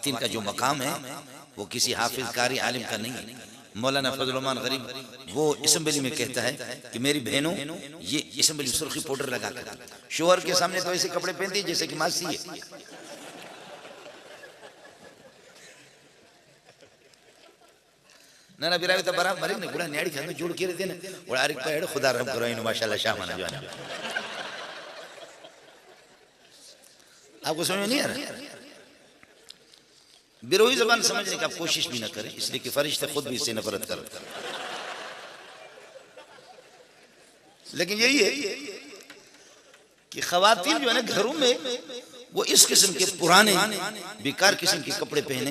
ख़वातीन का जो मकाम है वो किसी हाफिज कारी आलिम का नहीं है। मौलाना फजल रहमान गरीब वो असम्बली में कहता है कि मेरी बहनों ये असम्बली में सुर्खी पाउडर लगा कर शोहर के सामने तो ऐसे कपड़े पहनती है जैसे कि मासी है। ना ना बिरावे तो बराबर ने गुड़ा न्याड़ी खाने जोड़ के रहते ना और आरिक पेड़ खुदा रहम करो इन माशाल्लाह शाह माना जाना। आपको समझ नहीं आ रहा? बिरोही ज़बान समझने की आप कोशिश भी ना करें, इसलिए कि फरिश्ते खुद भी इससे नफरत करते हैं। लेकिन यही है कि ख़वातीन जो है ना घरों में वो इस किस्म के पुराने बेकार किस्म के कपड़े पहने,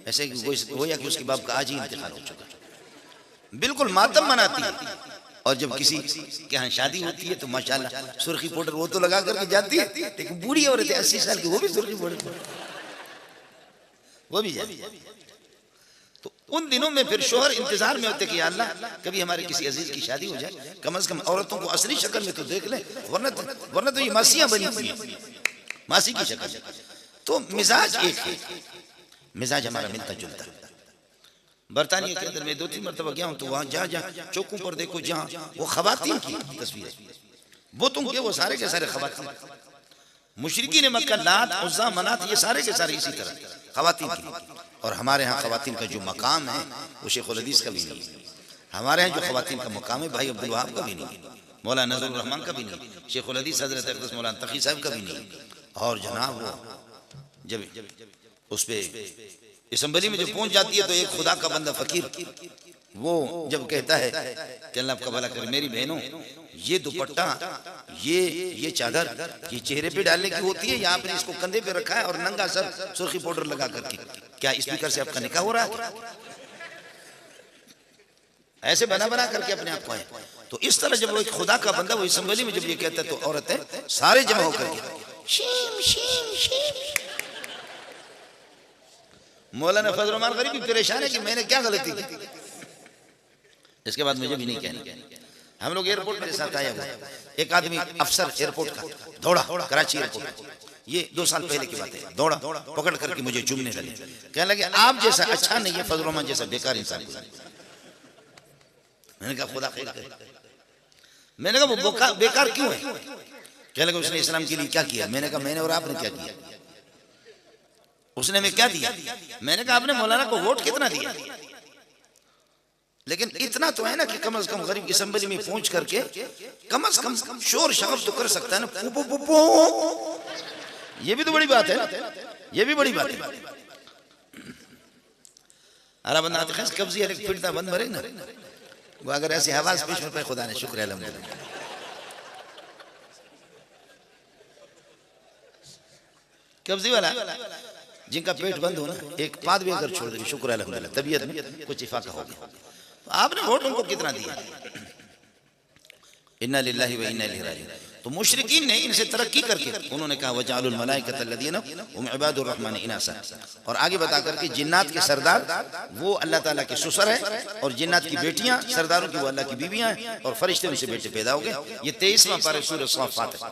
ऐसे गोया कि उसके बाप का आज ही इंतकाल हो चुका, बिल्कुल मातम मनाती है। और जब किसी के यहाँ शादी होती है तो माशाल्लाह सुर्खी पाउडर वो तो लगा करके जाती है, लेकिन बूढ़ी औरत है 80 साल की वो भी सुर्खी पाउडर वो भी जाती। तो उन दिनों में फिर शोहर इंतजार में होते कि अल्लाह कभी हमारे किसी अजीज की शादी हो जाए, कम से कम औरतों को असली शक्ल में तो देख ले, वरना तो ये मासियां बनी हुई है, मासी की शक्ल। तो मिजाज एक है, मिजाज हमारा मिलता जुलता। बरतानिया के अंदर मैं 2-3 मरतबा गया हूँ तो वहाँ जहाँ चौकों पर देखो जहाँ वो ख़वातीन की तस्वीर वो तुम के वो सारे के सारे ख़वातीन, मुशरिकीन मक्का लात उज़्ज़ा मनात ये सारे के सारे इसी तरह ख़वातीन की। और हमारे यहाँ ख़वातीन का जो मकाम है वो शेखुल हदीस का भी नहीं है। हमारे यहाँ जो ख़वातीन का मकाम है भाई अब्दुल वहाब का भी नहीं, मौलाना नज़रुल रहमान का भी नहीं, शेखुल हदीस हज़रत अक़दस मौलाना तक़ी साहब का भी नहीं। और जनाब वो जब उस पर असम्बली में जो पहुंच जाती है तो एक खुदा का बंदा फकीर वो जब कहता है कि अल्लाह आपका भला करे, मेरी बहनों ये दुपट्टा ये चादर ये चेहरे पे डालने की होती है या आपने इसको कंधे पे रखा है और नंगा सर सुर्खी पाउडर लगा करके, क्या स्पीकर से आपका निकाह हो रहा है? ऐसे बना बना करके अपने आप को है। तो इस तरह जब वो एक खुदा का बंदा वो असम्बली में जब ये कहता है तो औरतें सारे जमा होकर मौलाना फजल रहमान गरीब भी परेशान है कि मैंने क्या गलती की। इसके बाद मुझे भी नहीं कहना। हम लोग एयरपोर्ट मेरे साथ आया हुआ एक आदमी अफसर एयरपोर्ट का दौड़ा, कराची एयरपोर्ट, ये 2 साल पहले की बात है, दौड़ा पकड़ करके मुझे चूमने लगे, कहने लगे आप जैसा अच्छा नहीं है फजल रहमान जैसा बेकार इंसान। मैंने कहा खुदा खैर करे। मैंने कहा वो बेकार क्यों है? कहने लगे उसने इस्लाम के लिए क्या किया? मैंने कहा मैंने और आपने क्या किया? उसने हमें क्या दिया? मैंने कहा आपने मौलाना को वोट कितना दिया? लेकिन इतना तो है ना कि कम से कम गरीब असम्बली में पहुंच करके कम से कम शोर शगफ तो कर सकता है ना। पू पू पू ये भी तो बड़ी बात है ना, ये भी बड़ी बात है। अरे बंदा कब्जी है फिरता बंद मरे ना वो अगर ऐसी आवाज पेश में पाए खुदा ने शुक्र है अल्हम्दुलिल्लाह। कब्जी वाला जिनका पेट बंद हो ना एक पाद भी अगर छोड़ दे शुक्र है अल्हम्दुलिल्लाह, तबीयत में कुछ इफाका हो गया। तो आपने वोट उनको कितना दिया? इन्ना लिल्लाहि व इन्ना इलैहि राजिऊन। तो मुशरिकीन ने इनसे तरक्की करके उन्होंने कहा वजअलुल मलाइकत अल्लज़ीना हुम इबादुर रहमान इनासा, और आगे बता करके जिन्नात के सरदार वो अल्लाह ताला के ससुर है और जिन्नात की बेटियां सरदारों की वो अल्लाह की बीवियां हैं और फरिश्ते उनसे बेटे पैदा हो गए। ये 23वां पारा सूरह साफ़ात है।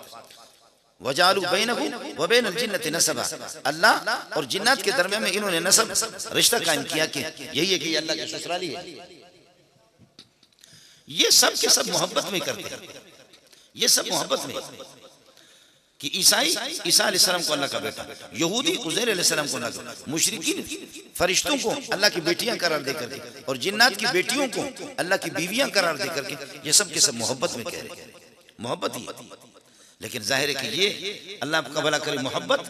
वजालू बैनहु व बैनल जिन्नति नसबा, अल्लाह और जिन्नात के दरमियान में इन्होंने नसब रिश्ता कायम किया कि यही है कि अल्लाह की ससुराली है। ये सब के सब मोहब्बत में करते हैं, ये सब मोहब्बत में कि ईसाई ईसा अलैहिस्सलाम को अल्लाह का बेटा, यहूदी उज़ैर अलैहिस्सलाम को अल्लाह, मुशरिकीन फरिश्तों को अल्लाह की बेटियां करार दे करके और जिन्नात की बेटियों को अल्लाह की बीवियां करार दे करके ये सब के सब मोहब्बत में कह रहे हैं, मोहब्बत ही। लेकिन जाहिर है कि ये अल्लाह का भला करे मोहब्बत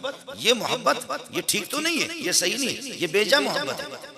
ये ठीक तो नहीं है, ये सही नहीं है, ये बेजा मोहब्बत है।